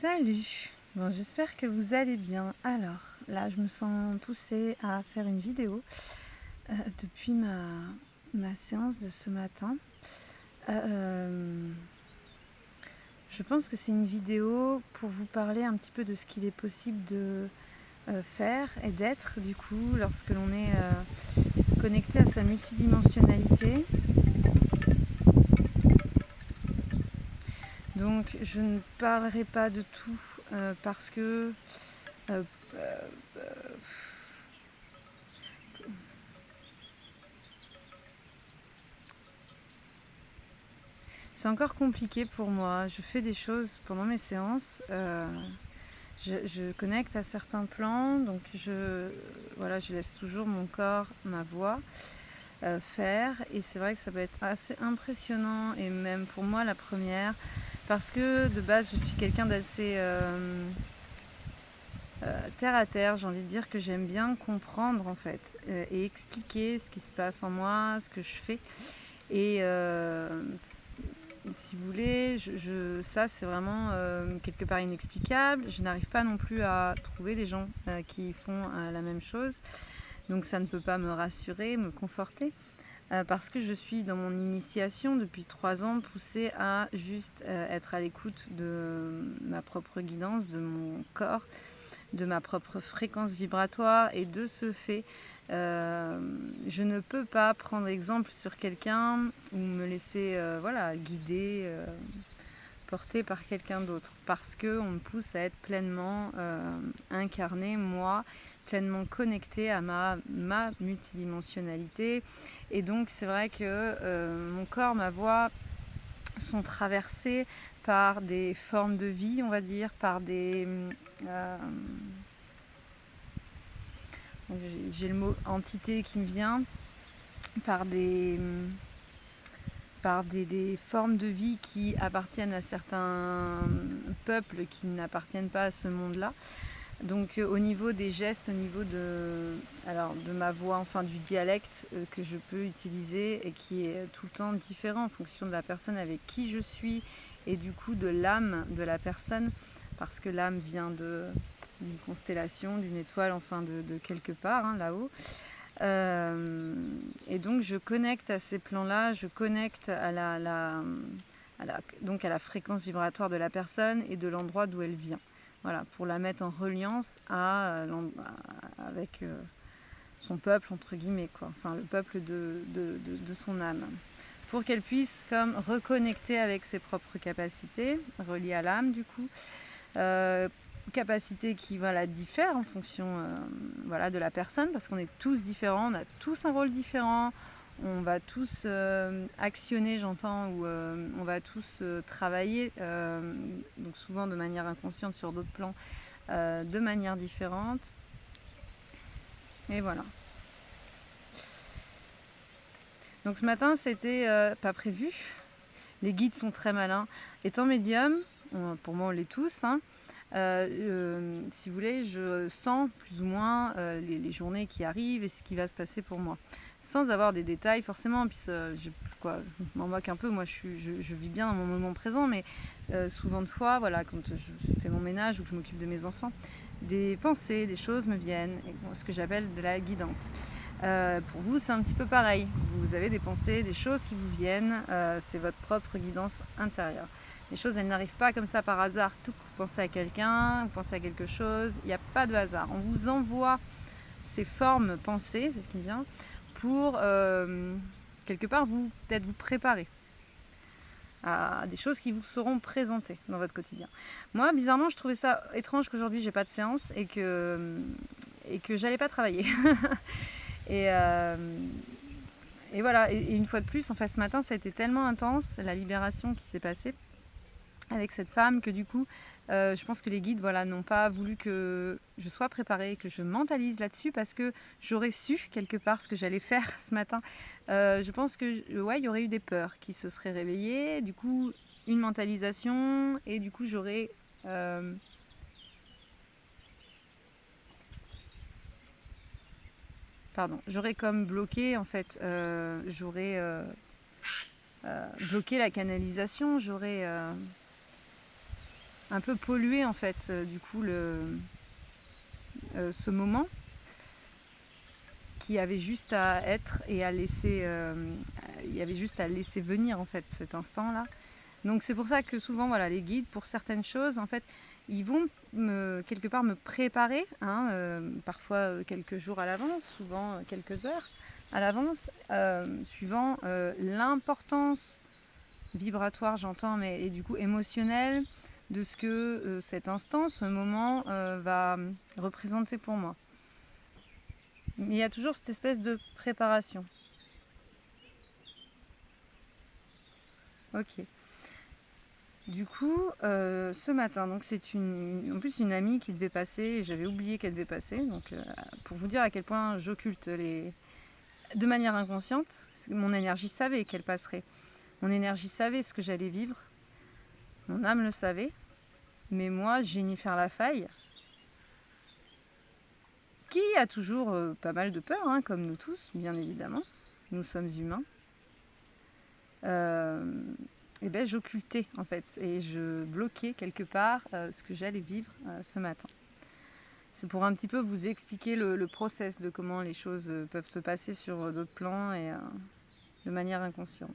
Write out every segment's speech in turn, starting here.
Salut! Bon, j'espère que vous allez bien. Alors, là, je me sens poussée à faire une vidéo depuis ma séance de ce matin. Je pense que c'est une vidéo pour vous parler un petit peu de ce qu'il est possible de faire et d'être, du coup, lorsque l'on est connecté à sa multidimensionnalité. Donc, je ne parlerai pas de tout parce que euh, euh, c'est encore compliqué pour moi. Je fais des choses pendant mes séances. Je connecte à certains plans, donc je laisse toujours mon corps, ma voix faire. Et c'est vrai que ça peut être assez impressionnant, et même pour moi la première, parce que de base je suis quelqu'un d'assez terre à terre. J'ai envie de dire que j'aime bien comprendre en fait et expliquer ce qui se passe en moi, ce que je fais. Et si vous voulez, ça c'est vraiment quelque part inexplicable. Je n'arrive pas non plus à trouver des gens qui font la même chose. Donc ça ne peut pas me rassurer, me conforter. Parce que je suis dans mon initiation depuis 3 ans poussée à juste être à l'écoute de ma propre guidance, de mon corps, de ma propre fréquence vibratoire. Et de ce fait, je ne peux pas prendre exemple sur quelqu'un ou me laisser guider, porter par quelqu'un d'autre, parce qu'on me pousse à être pleinement incarné, moi, pleinement connectée à ma multidimensionnalité. Et donc c'est vrai que mon corps, ma voix sont traversés par des formes de vie, on va dire, par des... j'ai le mot entité qui me vient, par des formes de vie qui appartiennent à certains peuples qui n'appartiennent pas à ce monde-là. Donc au niveau des gestes, au niveau de ma voix, enfin du dialecte que je peux utiliser et qui est tout le temps différent en fonction de la personne avec qui je suis et du coup de l'âme de la personne, parce que l'âme vient d'une constellation, d'une étoile, enfin de quelque part là-haut. Et donc je connecte à ces plans-là, je connecte à la fréquence vibratoire de la personne et de l'endroit d'où elle vient. Voilà, pour la mettre en reliance avec son peuple, entre guillemets, quoi. Enfin, le peuple de son âme. Pour qu'elle puisse comme reconnecter avec ses propres capacités, reliées à l'âme, du coup. Capacités qui diffèrent en fonction de la personne, parce qu'on est tous différents, on a tous un rôle différent, on va tous actionner, j'entends, ou on va tous travailler, donc souvent de manière inconsciente sur d'autres plans, de manière différente. Et voilà. Donc ce matin, c'était pas prévu. Les guides sont très malins. Étant médium, pour moi on l'est tous, si vous voulez, je sens plus ou moins les journées qui arrivent et ce qui va se passer pour moi, sans avoir des détails forcément. Puis je m'en moque un peu, moi je vis bien dans mon moment présent, mais souvent de fois, quand je fais mon ménage ou que je m'occupe de mes enfants, des pensées, des choses me viennent, et ce que j'appelle de la guidance. Pour vous, c'est un petit peu pareil. Vous avez des pensées, des choses qui vous viennent, c'est votre propre guidance intérieure. Les choses, elles n'arrivent pas comme ça par hasard. Tout, vous pensez à quelqu'un, vous pensez à quelque chose, il n'y a pas de hasard. On vous envoie ces formes pensées, c'est ce qui me vient, pour quelque part peut-être vous préparer à des choses qui vous seront présentées dans votre quotidien. Moi, bizarrement, je trouvais ça étrange qu'aujourd'hui j'ai pas de séance et que j'allais pas travailler. Et voilà, et une fois de plus, en fait, ce matin, ça a été tellement intense, la libération qui s'est passée avec cette femme, que du coup, je pense que les guides n'ont pas voulu que je sois préparée, que je mentalise là-dessus, parce que j'aurais su quelque part ce que j'allais faire ce matin. Je pense que il y aurait eu des peurs qui se seraient réveillées, du coup, une mentalisation, et du coup, j'aurais... j'aurais comme bloqué, en fait, j'aurais bloqué la canalisation, j'aurais un peu pollué en fait, du coup, ce moment qui avait juste à être et à laisser, il y avait juste à laisser venir en fait cet instant-là. Donc c'est pour ça que souvent, voilà, les guides, pour certaines choses, en fait, ils vont quelque part me préparer, hein, parfois quelques jours à l'avance, souvent quelques heures à l'avance, suivant l'importance vibratoire, j'entends, mais et du coup émotionnelle de ce que cet instant, ce moment va représenter pour moi. Mais il y a toujours cette espèce de préparation. Ok. Du coup, ce matin, donc c'est en plus une amie qui devait passer, et j'avais oublié qu'elle devait passer, donc pour vous dire à quel point j'occulte de manière inconsciente, mon énergie savait qu'elle passerait. Mon énergie savait ce que j'allais vivre, mon âme le savait, mais moi, Jennifer Lafaille, qui a toujours pas mal de peur, hein, comme nous tous, bien évidemment, nous sommes humains, et ben j'occultais en fait, et je bloquais quelque part ce que j'allais vivre ce matin. C'est pour un petit peu vous expliquer le process de comment les choses peuvent se passer sur d'autres plans et de manière inconsciente.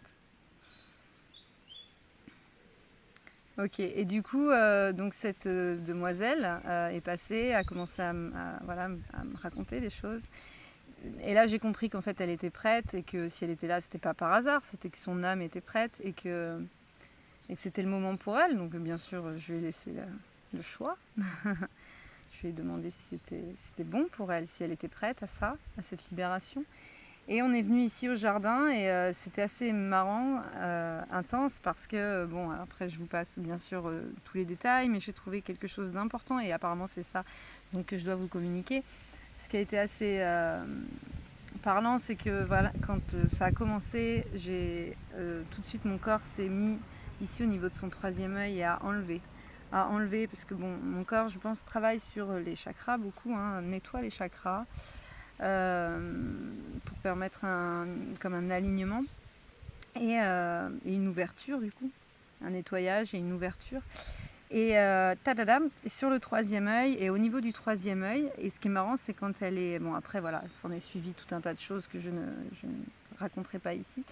Ok, et du coup, donc cette demoiselle est passée, a commencé voilà, à me raconter des choses. Et là, j'ai compris qu'en fait, elle était prête et que si elle était là, c'était pas par hasard, c'était que son âme était prête et que c'était le moment pour elle. Donc, bien sûr, je lui ai laissé le choix. Je lui ai demandé si c'était bon pour elle, si elle était prête à ça, à cette libération. Et on est venu ici au jardin et c'était assez marrant, intense, parce que, bon, après je vous passe bien sûr tous les détails, mais j'ai trouvé quelque chose d'important et apparemment c'est ça donc, que je dois vous communiquer. Ce qui a été assez parlant, c'est que voilà, quand ça a commencé, tout de suite mon corps s'est mis ici au niveau de son troisième œil et à enlever, parce que bon, mon corps, je pense, travaille sur les chakras beaucoup, hein, nettoie les chakras pour permettre comme un alignement et une ouverture, du coup, un nettoyage et une ouverture. Et tadadam, sur le troisième œil, et au niveau du troisième œil, et ce qui est marrant, c'est quand elle est... Bon, après, voilà, s'en est suivi tout un tas de choses que je ne raconterai pas ici.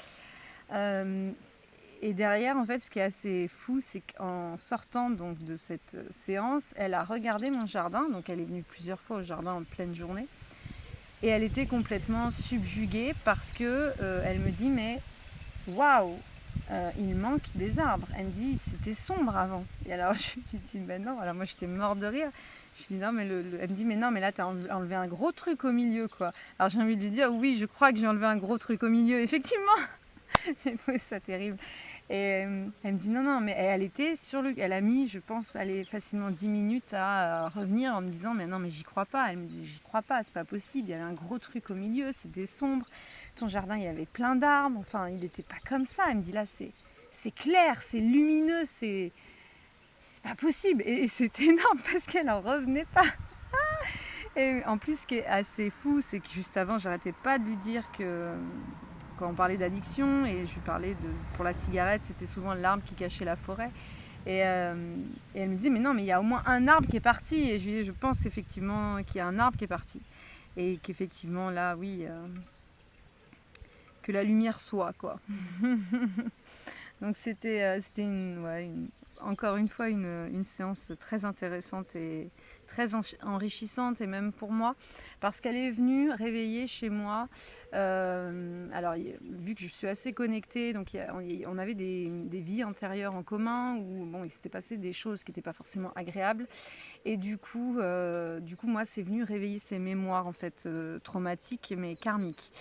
Et derrière, en fait, ce qui est assez fou, c'est qu'en sortant donc de cette séance, elle a regardé mon jardin, donc elle est venue plusieurs fois au jardin en pleine journée, et elle était complètement subjuguée parce que elle me dit, mais waouh, il manque des arbres. Elle me dit, c'était sombre avant. Et alors je lui dis, ben non. Alors moi j'étais morte de rire. Je lui dis, non, mais elle me dit, mais non, mais là t'as enlevé un gros truc au milieu, quoi. Alors j'ai envie de lui dire, oui, je crois que j'ai enlevé un gros truc au milieu, effectivement. J'ai trouvé ça terrible. Et elle me dit, non, mais elle était elle a mis, je pense, facilement 10 minutes à revenir en me disant, mais non, mais j'y crois pas. Elle me dit, j'y crois pas, c'est pas possible. Il y avait un gros truc au milieu, c'était sombre. Ton jardin, il y avait plein d'arbres. Enfin, il n'était pas comme ça. Elle me dit, là, c'est clair, c'est lumineux, c'est pas possible. Et c'est énorme parce qu'elle en revenait pas. Et en plus, ce qui est assez fou, c'est que juste avant, j'arrêtais pas de lui dire que quand on parlait d'addiction, et je lui parlais pour la cigarette, c'était souvent l'arbre qui cachait la forêt. Et elle me disait, mais non, mais il y a au moins un arbre qui est parti. Et je lui dis, je pense effectivement qu'il y a un arbre qui est parti. Et qu'effectivement, là, oui, que la lumière soit, quoi. Donc c'était encore une fois une séance très intéressante et très enrichissante, et même pour moi, parce qu'elle est venue réveiller chez moi. Alors, vu que je suis assez connectée, donc on avait des vies antérieures en commun où bon, il s'était passé des choses qui n'étaient pas forcément agréables. Et du coup moi, c'est venu réveiller ces mémoires en fait traumatiques mais karmiques.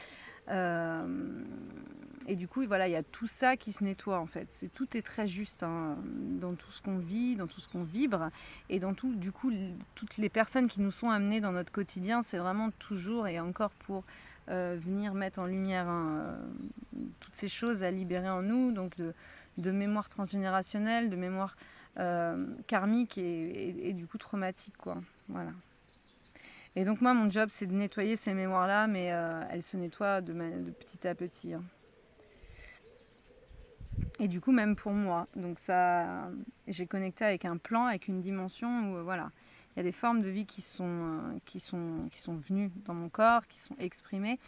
Et du coup, voilà, il y a tout ça qui se nettoie en fait. Tout est très juste, hein, dans tout ce qu'on vit, dans tout ce qu'on vibre, et dans tout, du coup, toutes les personnes qui nous sont amenées dans notre quotidien, c'est vraiment toujours et encore pour venir mettre en lumière, hein, toutes ces choses à libérer en nous, donc de mémoire transgénérationnelle, de mémoire karmique et du coup traumatique, quoi. Voilà. Et donc moi, mon job, c'est de nettoyer ces mémoires-là, mais elles se nettoient de petit à petit, hein. Et du coup, même pour moi. Donc ça, j'ai connecté avec un plan, avec une dimension où voilà, il y a des formes de vie qui sont venues dans mon corps, qui sont exprimées.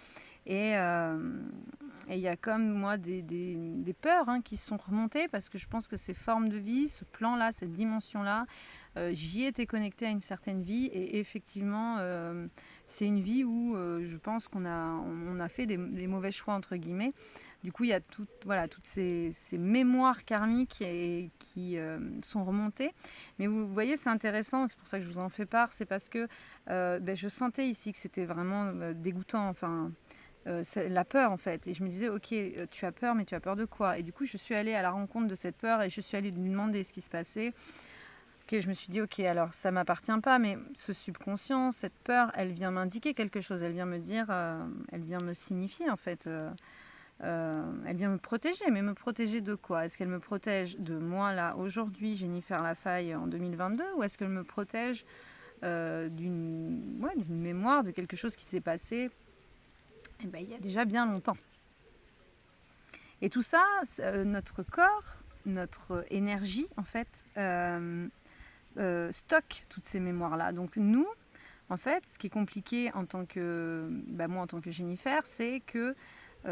Et il y a comme moi des peurs qui sont remontées parce que je pense que ces formes de vie, ce plan-là, cette dimension-là, j'y étais connectée à une certaine vie et effectivement, c'est une vie où je pense qu'on a fait des mauvais choix entre guillemets. Du coup, il y a toutes ces mémoires karmiques qui sont remontées. Mais vous voyez, c'est intéressant, c'est pour ça que je vous en fais part, c'est parce que je sentais ici que c'était vraiment dégoûtant, enfin c'est la peur en fait. Et je me disais, ok, tu as peur, mais tu as peur de quoi? Et du coup, je suis allée à la rencontre de cette peur et je suis allée lui demander ce qui se passait. Ok, je me suis dit, ok, alors ça m'appartient pas, mais ce subconscient, cette peur, elle vient m'indiquer quelque chose. Elle vient me dire, elle vient me signifier en fait. Elle vient me protéger, mais me protéger de quoi? Est-ce qu'elle me protège de moi là aujourd'hui, Jennifer Lafaille en 2022, ou est-ce qu'elle me protège d'une mémoire, de quelque chose qui s'est passé il y a déjà bien longtemps? Et tout ça, notre corps, notre énergie, en fait, stocke toutes ces mémoires-là. Donc nous, en fait, ce qui est compliqué en tant que, moi en tant que Jennifer, c'est que, vous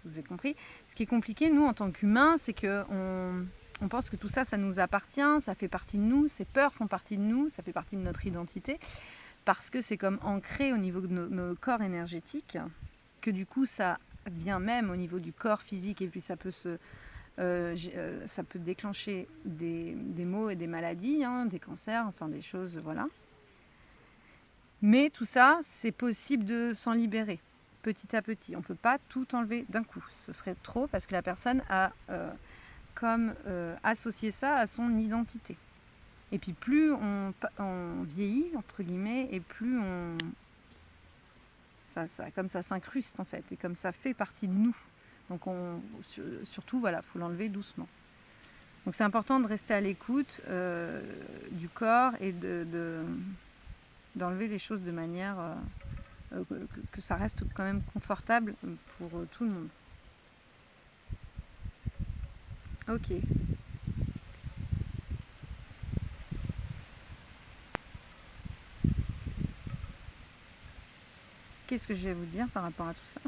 avez compris, ce qui est compliqué, nous, en tant qu'humains, c'est que on pense que tout ça, ça nous appartient, ça fait partie de nous, ces peurs font partie de nous, ça fait partie de notre identité, parce que c'est comme ancré au niveau de nos corps énergétiques, que du coup, ça vient même au niveau du corps physique, et puis ça peut déclencher des maux et des maladies, des cancers, enfin des choses, voilà. Mais tout ça, c'est possible de s'en libérer petit à petit. On ne peut pas tout enlever d'un coup. Ce serait trop parce que la personne a associé ça à son identité. Et puis plus on vieillit, entre guillemets, et plus comme ça s'incruste en fait, et comme ça fait partie de nous. Donc surtout, voilà, il faut l'enlever doucement. Donc c'est important de rester à l'écoute du corps et d'enlever les choses de manière que ça reste quand même confortable pour tout le monde. Ok. Qu'est-ce que je vais vous dire par rapport à tout ça?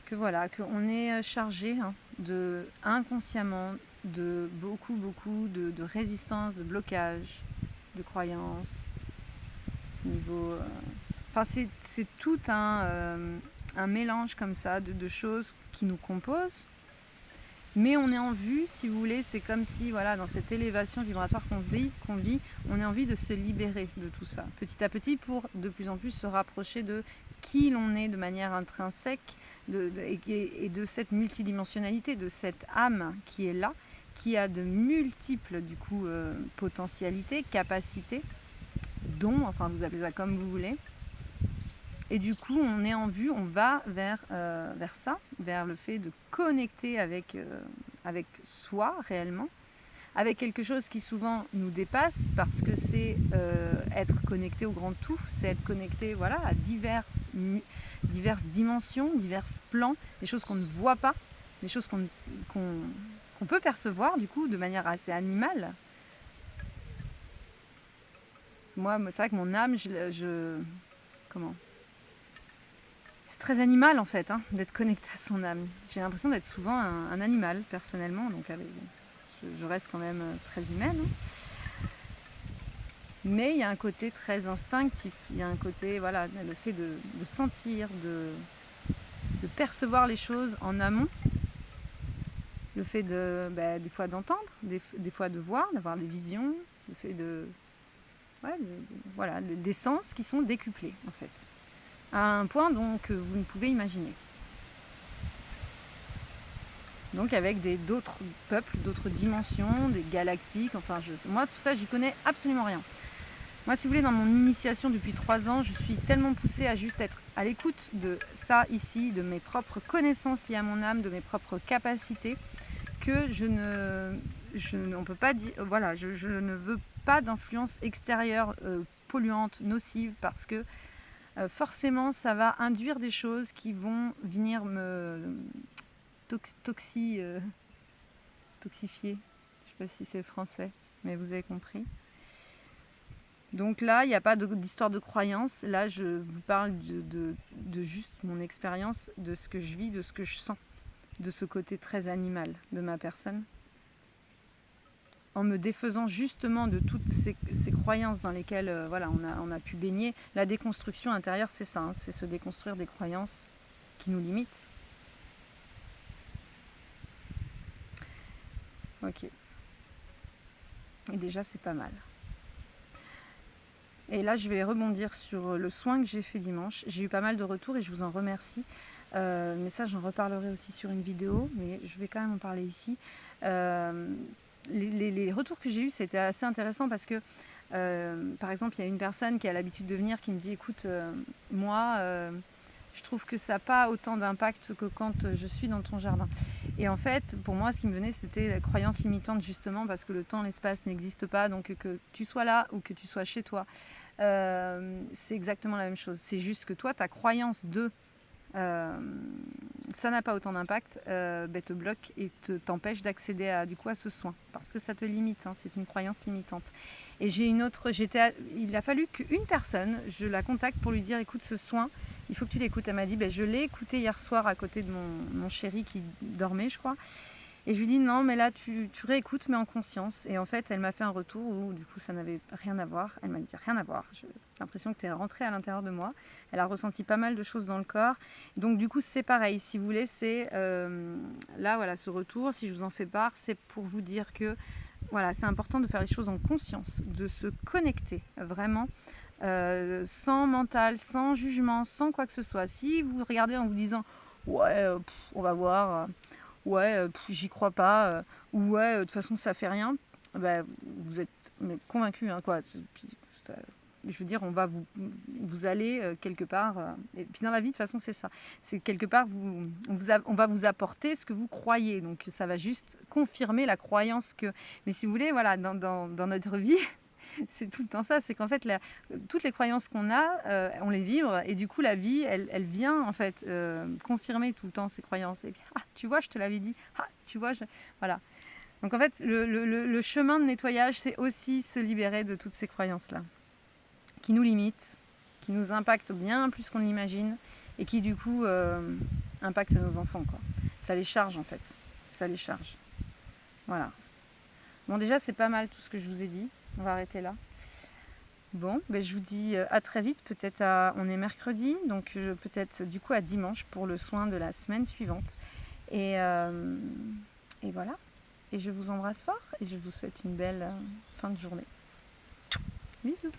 Que voilà, qu'on est chargé inconsciemment de beaucoup de résistance, de blocage, de croyances, niveau. C'est tout un mélange comme ça de choses qui nous composent. Mais on est en vue, si vous voulez, c'est comme si, voilà, dans cette élévation vibratoire qu'on vit, on a envie de se libérer de tout ça, petit à petit, pour de plus en plus se rapprocher de qui l'on est de manière intrinsèque, et de cette multidimensionnalité, de cette âme qui est là, qui a de multiples, du coup, potentialités, capacités, dons, enfin, vous appelez ça comme vous voulez. Et du coup, on est en vue, on va vers ça, vers le fait de connecter avec soi réellement, avec quelque chose qui souvent nous dépasse, parce que c'est être connecté au grand tout, c'est être connecté à diverses dimensions, divers plans, des choses qu'on ne voit pas, des choses qu'on peut percevoir du coup de manière assez animale. Moi c'est vrai que mon âme, comment très animal en fait, d'être connecté à son âme. J'ai l'impression d'être souvent un animal personnellement, donc je reste quand même très humaine. Mais il y a un côté très instinctif, il y a un côté, voilà, le fait de sentir, de percevoir les choses en amont, le fait des fois d'entendre, des fois de voir, d'avoir des visions, le fait des sens qui sont décuplés en fait, à un point que vous ne pouvez imaginer. Donc avec d'autres peuples, d'autres dimensions, des galactiques, moi tout ça j'y connais absolument rien. Moi si vous voulez, dans mon initiation depuis 3 ans, je suis tellement poussée à juste être à l'écoute de ça ici, de mes propres connaissances liées à mon âme, de mes propres capacités, que je ne veux pas d'influence extérieure polluante, nocive, parce que forcément ça va induire des choses qui vont venir me toxifier. Je ne sais pas si c'est français, mais vous avez compris. Donc là, il n'y a pas d'histoire de croyance. Là, je vous parle de juste mon expérience, de ce que je vis, de ce que je sens, de ce côté très animal de ma personne. En me défaisant justement de toutes ces croyances dans lesquelles voilà, on a pu baigner. La déconstruction intérieure, c'est ça, hein, c'est se déconstruire des croyances qui nous limitent. Ok. Et déjà, c'est pas mal. Et là, je vais rebondir sur le soin que j'ai fait dimanche. J'ai eu pas mal de retours et je vous en remercie. Mais ça, j'en reparlerai aussi sur une vidéo, mais je vais quand même en parler ici. Les retours que j'ai eus, c'était assez intéressant parce que, par exemple, il y a une personne qui a l'habitude de venir qui me dit, écoute, moi, je trouve que ça n'a pas autant d'impact que quand je suis dans ton jardin. Et en fait, pour moi, ce qui me venait, c'était la croyance limitante, justement, parce que le temps, l'espace n'existe pas. Donc, que tu sois là ou que tu sois chez toi, c'est exactement la même chose. C'est juste que toi, ta croyance de ça n'a pas autant d'impact, te bloque et t'empêche d'accéder à ce soin. Parce que ça te limite, hein, c'est une croyance limitante. Et j'ai une autre, il a fallu qu'une personne, je la contacte pour lui dire, écoute, ce soin, il faut que tu l'écoutes. Elle m'a dit, je l'ai écouté hier soir à côté de mon chéri qui dormait, je crois. Et je lui dis, non, mais là, tu réécoutes, mais en conscience. Et en fait, elle m'a fait un retour où, du coup, ça n'avait rien à voir. Elle m'a dit, rien à voir. J'ai l'impression que tu es rentrée à l'intérieur de moi. Elle a ressenti pas mal de choses dans le corps. Donc, du coup, c'est pareil. Si vous voulez, c'est là, voilà, ce retour, si je vous en fais part, c'est pour vous dire que, voilà, c'est important de faire les choses en conscience, de se connecter vraiment, sans mental, sans jugement, sans quoi que ce soit. Si vous regardez en vous disant, ouais, on va voir... ouais, j'y crois pas, ou ouais, de toute façon ça fait rien, vous êtes convaincu, hein, quoi. Puis, je veux dire, vous allez quelque part, et puis dans la vie de toute façon c'est ça, c'est quelque part on va vous apporter ce que vous croyez, donc ça va juste confirmer la croyance que, mais si vous voulez, voilà, dans notre vie, c'est tout le temps ça, c'est qu'en fait toutes les croyances qu'on a, on les vibre, et du coup la vie elle vient en fait confirmer tout le temps ces croyances, et puis, ah tu vois, je te l'avais dit, ah tu vois, voilà. Donc en fait le chemin de nettoyage, c'est aussi se libérer de toutes ces croyances là qui nous limitent, qui nous impactent bien plus qu'on l'imagine, et qui du coup impactent nos enfants, quoi. Ça les charge en fait, ça les charge, voilà. Bon, déjà c'est pas mal tout ce que je vous ai dit. On va arrêter là. Bon, je vous dis à très vite. Peut-être on est mercredi, donc peut-être du coup à dimanche pour le soin de la semaine suivante. Et voilà. Et je vous embrasse fort et je vous souhaite une belle fin de journée. Bisous.